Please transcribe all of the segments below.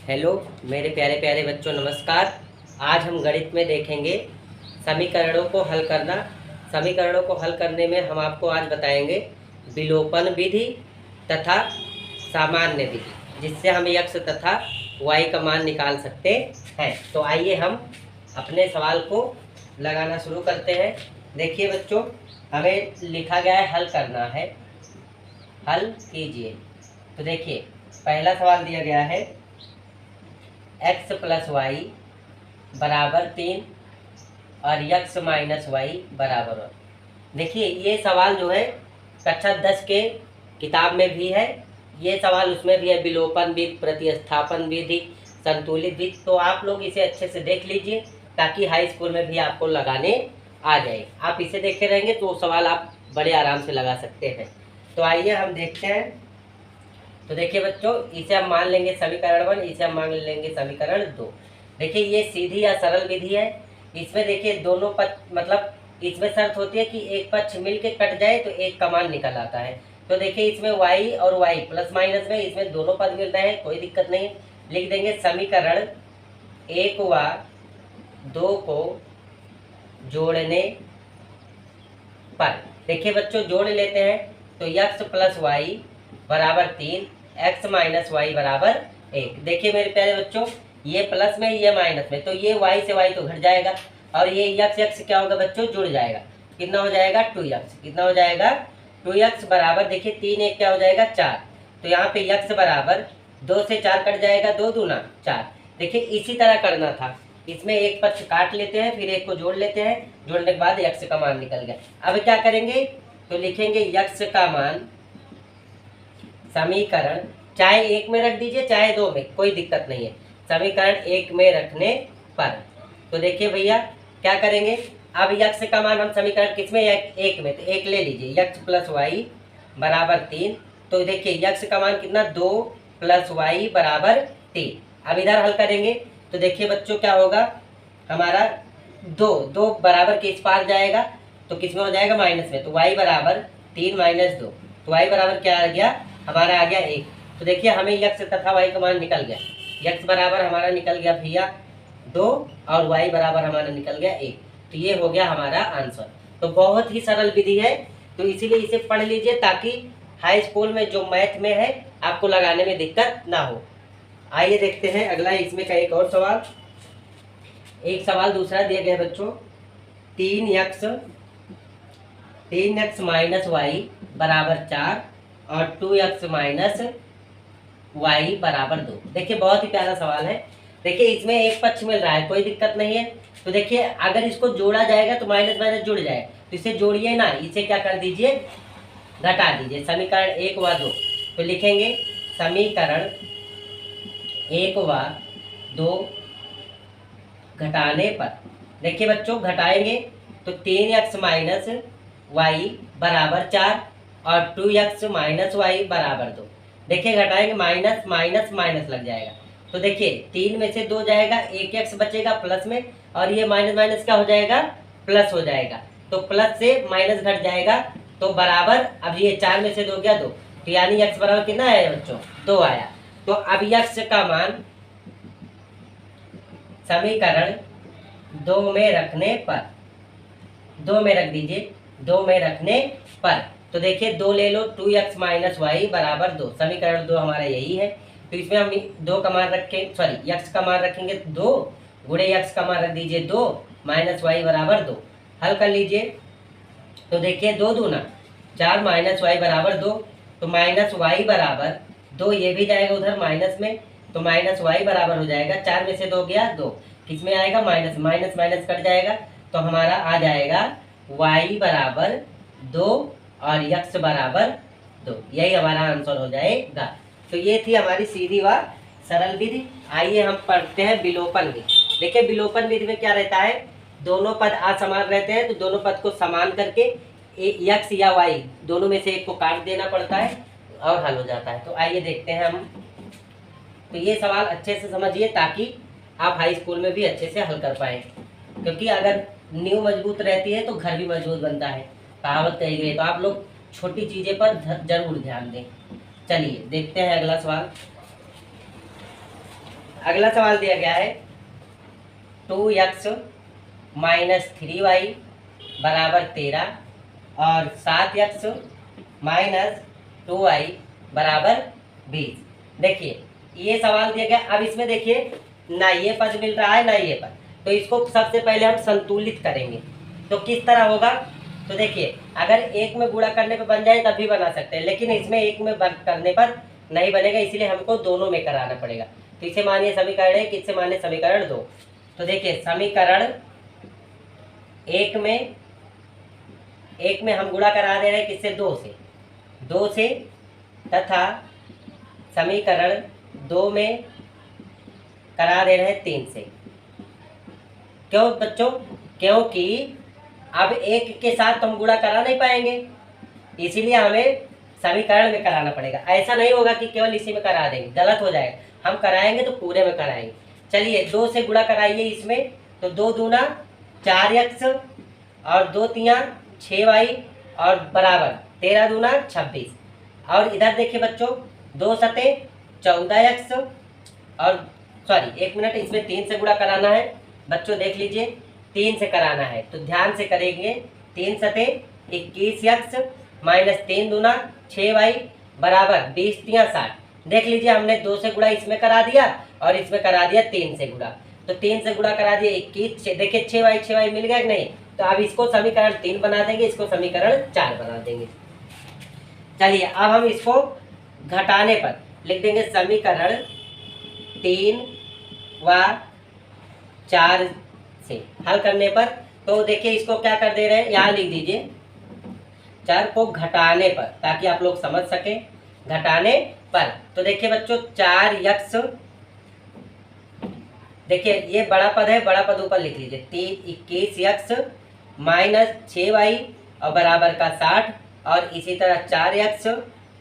Hello मेरे प्यारे प्यारे बच्चों, नमस्कार। आज हम गणित में देखेंगे समीकरणों को हल करना। समीकरणों को हल करने में हम आपको आज बताएंगे विलोपन विधि तथा सामान्य विधि, जिससे हम x तथा y का मान निकाल सकते हैं। तो आइए हम अपने सवाल को लगाना शुरू करते हैं। देखिए बच्चों, हमें लिखा गया है हल करना है, हल कीजिए। तो देखिए, पहला सवाल दिया गया है x प्लस वाई बराबर 3 और x माइनस वाई बराबर 1। देखिए, ये सवाल जो है कक्षा 10 के किताब में भी है, ये सवाल उसमें भी है, विलोपन विधि, प्रतिस्थापन विधि, संतुलित विधि। तो आप लोग इसे अच्छे से देख लीजिए ताकि हाई स्कूल में भी आपको लगाने आ जाए। आप इसे देखे रहेंगे तो सवाल आप बड़े आराम से लगा सकते हैं। तो आइए हम देखते हैं। तो देखिए बच्चों, इसे हम मान लेंगे समीकरण 1, इसे हम मान लेंगे समीकरण 2। देखिए, ये सीधी या सरल विधि है। इसमें देखिए दोनों पक्ष, मतलब इसमें शर्त होती है कि एक पक्ष मिल के कट जाए तो एक का मान निकल आता है। तो देखिए, इसमें y और y प्लस माइनस में इसमें दोनों पद मिल रहे हैं, कोई दिक्कत नहीं। लिख देंगे समीकरण 1 व 2 को जोड़ने पर। देखिए बच्चों, जोड़ लेते हैं तो x प्लस वाई बराबर 3, x माइनस वाई बराबर 1। देखिए मेरे प्यारे बच्चों, ये प्लस में ये माइनस में, तो ये y से y तो घट जाएगा और ये x क्या होगा बच्चों, जुड़ जाएगा। कितना हो जाएगा 2x। कितना हो जाएगा 2x बराबर, देखिए 3 1 क्या हो जाएगा 4। तो यहाँ पे x बराबर 2 से 4 कट जाएगा, 2 दूना 4। देखिए इसी तरह करना था। इसमें एक पक्ष काट लेते हैं, फिर एक को जोड़ लेते हैं, जोड़ने के बाद x का मान निकल गया। अब क्या करेंगे, तो लिखेंगे x का मान समीकरण, चाहे 1 में रख दीजिए चाहे 2 में, कोई दिक्कत नहीं है, समीकरण 1 में रखने पर। तो देखिए भैया क्या करेंगे, अब x का मान हम समीकरण किस में, 1 में, तो 1 ले लीजिए, x प्लस वाई बराबर 3। तो देखिए x का मान कितना, 2 प्लस वाई बराबर 3। अब इधर हल करेंगे तो देखिए बच्चों क्या होगा, हमारा 2 बराबर के इस पार जाएगा तो किस में हो जाएगा, माइनस में। तो y बराबर 3 माइनस 2, तो y बराबर क्या आ गया, हमारा आ गया 1। तो देखिए हमें x तथा y का मान निकल गया। x बराबर हमारा निकल गया भैया 2 और y बराबर हमारा निकल गया 1। तो ये हो गया हमारा आंसर। तो बहुत ही सरल विधि है, तो इसीलिए इसे पढ़ लीजिए ताकि हाई स्कूल में जो मैथ में है आपको लगाने में दिक्कत ना हो। आइए देखते हैं अगला, इसमें का एक और सवाल। एक सवाल दूसरा दिया गया बच्चों, 3x माइनस वाई बराबर 4 और 2x माइनस वाई बराबर 2। देखिए बहुत ही प्यारा सवाल है। देखिए इसमें एक पक्ष मिल रहा है, कोई दिक्कत नहीं है। तो देखिए अगर इसको जोड़ा जाएगा तो माइनस माइनस जुड़ जाए, तो इसे जोड़िए ना, इसे क्या कर दीजिए, घटा दीजिए। समीकरण 1 व 2, तो लिखेंगे समीकरण 1 व 2 घटाने पर। देखिए बच्चों, घटाएंगे तो 3x माइनस वाई बराबर 4 और 2x माइनस वाई बराबर 2। देखिए घटाएंगे, माइनस माइनस माइनस लग जाएगा। तो देखिए 3 में से 2 जाएगा, एक x बचेगा प्लस में, और ये माइनस माइनस क्या हो जाएगा, प्लस हो जाएगा। तो प्लस से माइनस घट जाएगा तो बराबर, अब ये 4 में से 2 गया 2, तो यानी x बराबर कितना आया बच्चों, 2 आया। तो अब x का मान समीकरण 2 में रखने पर, 2 में रख दीजिए, 2 में रखने पर। तो देखिए 2 ले लो, 2x माइनस वाई बराबर 2। समीकरण 2 हमारा यही है। तो इसमें हम 2 का मान रखें, सॉरी x का मान रखेंगे 2, गुणे x का मान रख दीजिए 2 माइनस वाई बराबर 2। हल कर लीजिए तो देखिए 2 दूना 4 माइनस वाई बराबर 2। तो माइनस वाई बराबर 2, ये भी जाएगा उधर माइनस में, तो माइनस वाई बराबर हो जाएगा, 4 में से 2 गया 2, किस में आएगा, माइनस, माइनस माइनस कट जाएगा, तो हमारा आ जाएगा y बराबर 2 और x बराबर 2। यही हमारा आंसर हो जाएगा। तो ये थी हमारी सीधी व सरल विधि। आइए हम पढ़ते हैं विलोपन विधि। देखिए विलोपन विधि में क्या रहता है, दोनों पद असमान रहते हैं तो दोनों पद को समान करके x या y दोनों में से एक को काट देना पड़ता है और हल हो जाता है। तो आइए देखते हैं हम। तो ये सवाल अच्छे से समझिए ताकि आप हाई स्कूल में भी अच्छे से हल कर पाए, क्योंकि अगर नींव मजबूत रहती है तो घर भी मजबूत बनता है, कहावत कही गई है। तो आप लोग छोटी चीजें पर जरूर ध्यान दें। चलिए देखते हैं अगला सवाल। अगला सवाल दिया गया है 2x माइनस 3y बराबर 13 और 7x माइनस 2y बराबर 20। देखिए ये सवाल दिया गया। अब इसमें देखिए ना ये पद मिल रहा है ना ये पद, तो इसको सबसे पहले हम संतुलित करेंगे। तो किस तरह होगा, तो देखिए अगर एक में गुणा करने पर बन जाए तब भी बना सकते हैं, लेकिन इसमें एक में करने पर नहीं बनेगा, इसलिए हमको दोनों में कराना पड़ेगा। तो इसे मानिए समीकरण 1, इससे मानिए समीकरण 2। तो देखिए समीकरण एक में हम गुणा करा दे रहे हैं किससे, 2 से तथा समीकरण 2 में करा दे रहे हैं 3 से। क्यों बच्चों, क्योंकि अब एक के साथ हम गुणा करा नहीं पाएंगे, इसीलिए हमें समीकरण में कराना पड़ेगा। ऐसा नहीं होगा कि केवल इसी में करा देंगे, गलत हो जाएगा। हम कराएंगे तो पूरे में कराएंगे। चलिए 2 से गुणा कराइए इसमें, तो 2 दूना 4x और 2 तिया 6y और बराबर 13 दूना 26। और इधर देखिए बच्चों 2 सते 14x और सॉरी 1 मिनट, इसमें 3 से गुणा कराना है बच्चों, देख लीजिए 3 से कराना है तो ध्यान से करेंगे। 3 सते 21x माइनस 3 दूना 6y बराबर 20 तिया 60। देख लीजिए हमने 2 से गुणा इसमें करा दिया और इसमें करा दिया 3 से गुणा। तो 3 से गुणा करा दिया 21, देखिए 6y मिल गया कि नहीं। तो अब इसको समीकरण 3 बना देंगे, इसको समीकरण 4 बना देंगे। चलिए अब हम इसको घटाने पर लिख देंगे समीकरण 3 व 4 से हल करने पर। तो देखिए इसको क्या कर दे रहे हैं, यहाँ लिख दीजिए 4 को घटाने पर, ताकि आप लोग समझ सकें। घटाने पर तो देखिए बच्चों 4x, देखिए ये बड़ा पद है, बड़ा पद ऊपर लिख लीजिए 21x माइनस 6y और बराबर का 60 और इसी तरह 4x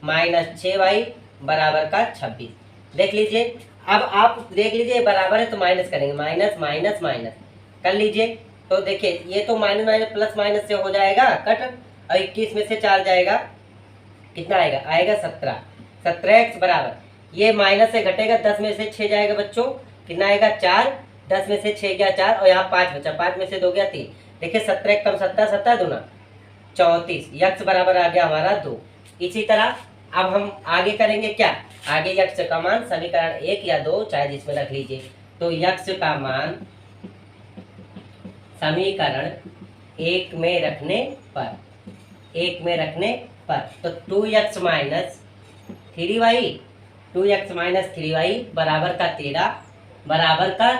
माइनस 6y बराबर का 26। देख लीजिए अब आप देख लीजिए बराबर है तो माइनस करेंगे, माइनस माइनस माइनस कर लीजिए। तो देखिए ये तो माइनस माइनस प्लस माइनस से हो जाएगा कट, और 21 में से 4 जाएगा, कितना आएगा, आएगा 17। 17x बराबर, ये माइनस से घटेगा, 10 में से 6 जाएगा बच्चों, कितना आएगा 4। 10 में से 6 गया 4 और यहाँ 5 बचा, 5 में से 2 गया 3। देखिए 17 कम 17, 17 दूना 34, यक्स बराबर आ गया हमारा 2। इसी तरह अब हम आगे करेंगे क्या, आगे यक्स का मान समीकरण 1 या 2 चाहे जिसमें रख लीजिए। तो यक्स का मान समीकरण 1 में रखने पर, तो 2x माइनस 3y बराबर का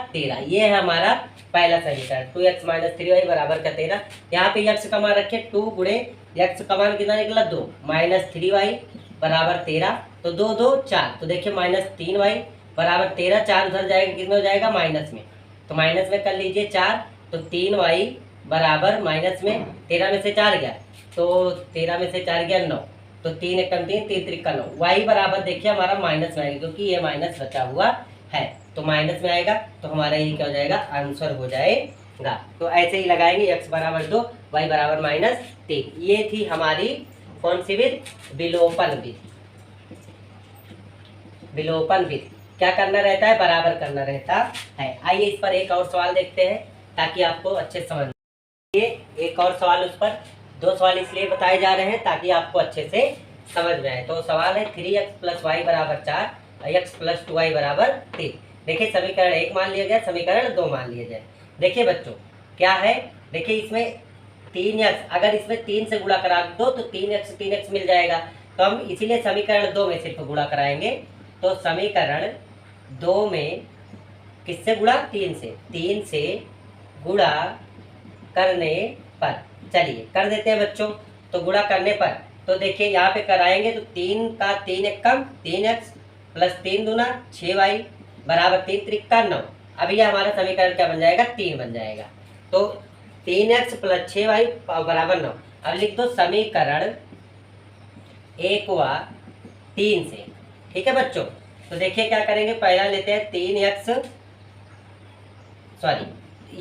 13 ये है हमारा पहला समीकरण। 2x माइनस 3y बराबर का 13। यहाँ पे यक्स का मान रखे 2 गुणे यक्स का मान कितना निकला 2 माइनस 3y बराबर 13, तो 2 2 4। तो देखिए माइनस 3y बराबर 13, 4 उधर जाएगा, कितने हो जाएगा माइनस में, तो माइनस में कर लीजिए 4। तो 3y बराबर माइनस में 13 में से 4 गया, तो 13 में से 4 गया 9, तो 3 एकम 3, 3 त्रिक का 9। y बराबर देखिए हमारा माइनस में आएगा, क्योंकि ये माइनस बचा हुआ है तो माइनस में आएगा, तो हमारा ये क्या हो जाएगा, आंसर हो जाएगा। तो ऐसे ही लगाएंगे x बराबर 2, y बराबर माइनस 3। ये थी हमारी कौन सी विधि, विलोपन विधि। विलोपन विधि क्या करना रहता है, बराबर करना रहता है। आइए इस पर एक और सवाल देखते हैं ताकि आपको अच्छे समझ में। ये एक और सवाल, उस पर 2 सवाल इसलिए बताए जा रहे हैं ताकि आपको अच्छे से समझ में आए। तो सवाल है 3x प्लस वाई बराबर 4 और x प्लस 2y बराबर 3। देखिए समीकरण 1 मान लिया गया, समीकरण 2 मान लिया जाए। देखिए बच्चों क्या है, देखिए इसमें 3x, अगर इसमें 3 से गुणा करा दो तो 3x मिल जाएगा, तो हम इसीलिए समीकरण 2 में सिर्फ गुणा कराएंगे। तो समीकरण 2 में किससे गुणा, 3 से गुणा करने पर, चलिए कर देते हैं बच्चों। तो गुणा करने पर तो देखिए यहाँ पे कराएंगे तो 3 का 3 एक कम 3x प्लस 3 दूना 6y बराबर 3 त्रिक का 9। अब ये हमारा समीकरण क्या बन जाएगा, 3 बन जाएगा। तो 3x प्लस 6y बराबर 9। अब लिख दो समीकरण 1 व 3 से, ठीक है बच्चों। तो देखिए क्या करेंगे, पहला लेते हैं 3x, सॉरी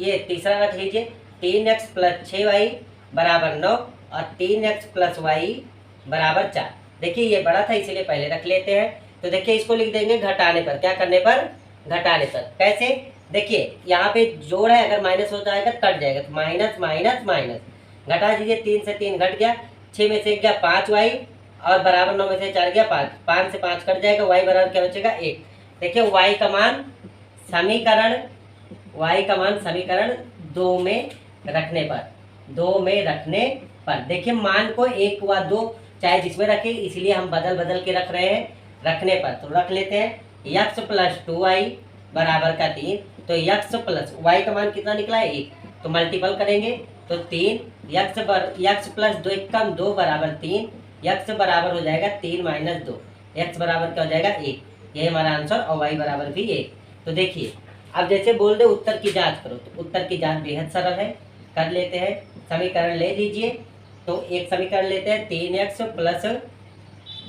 ये तीसरा रख लीजिए, 3x प्लस 6y बराबर 9 और 3x प्लस y बराबर 4। देखिए ये बड़ा था इसीलिए पहले रख लेते हैं। तो देखिए इसको लिख देंगे घटाने पर, क्या करने पर, घटाने पर। कैसे? देखिए यहाँ पे जोड़ है, अगर माइनस हो जाएगा कट जाएगा, तो माइनस माइनस माइनस घटा दीजिए। 3 से 3 घट गया, 6 में से 1 गया 5 वाई, और बराबर 9 में से 4 गया 5, 5 से 5 कट जाएगा, वाई बराबर क्या बचेगा 1। देखिए वाई का मान समीकरण 2 में रखने पर, 2 में रखने पर देखिए मान को 1 व 2 चाहे जिसमें रखें, इसलिए हम बदल बदल के रख रहे हैं। रखने पर तो रख लेते हैं यक्स प्लस 2y बराबर का 3, तो यक्स प्लस वाई का मान कितना निकला है 1, तो मल्टीपल करेंगे तो 3 यक्स प्लस 2 एक कम 2 बराबर 3, यक्स बराबर हो जाएगा 3 माइनस 2, यक्स बराबर क्या हो जाएगा 1, ये हमारा आंसर, और वाई बराबर भी 1। तो देखिए अब जैसे बोल दे उत्तर की जांच करो, तो उत्तर की जांच बेहद सरल है, कर लेते हैं। समीकरण ले लीजिए, तो एक समीकरण लेते हैं 3x प्लस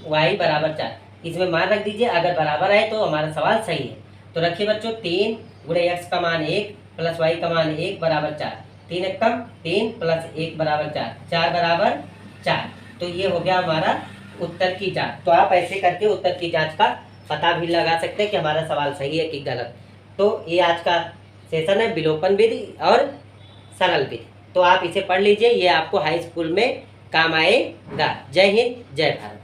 वाई बराबर 4, इसमें मान रख दीजिए, अगर बराबर है तो हमारा सवाल सही है। तो रखिए बच्चों 3 गुणे x का मान 1 प्लस y का मान 1 बराबर 4, 3 एक कम 3 प्लस 1 बराबर 4, 4 बराबर 4। तो ये हो गया हमारा उत्तर की जांच। तो आप ऐसे करके उत्तर की जांच का पता भी लगा सकते हैं कि हमारा सवाल सही है कि गलत। तो ये आज का सेशन है विलोपन विधि और सरल विधि, तो आप इसे पढ़ लीजिए, ये आपको हाई स्कूल में काम आएगा। जय हिंद, जय भारत।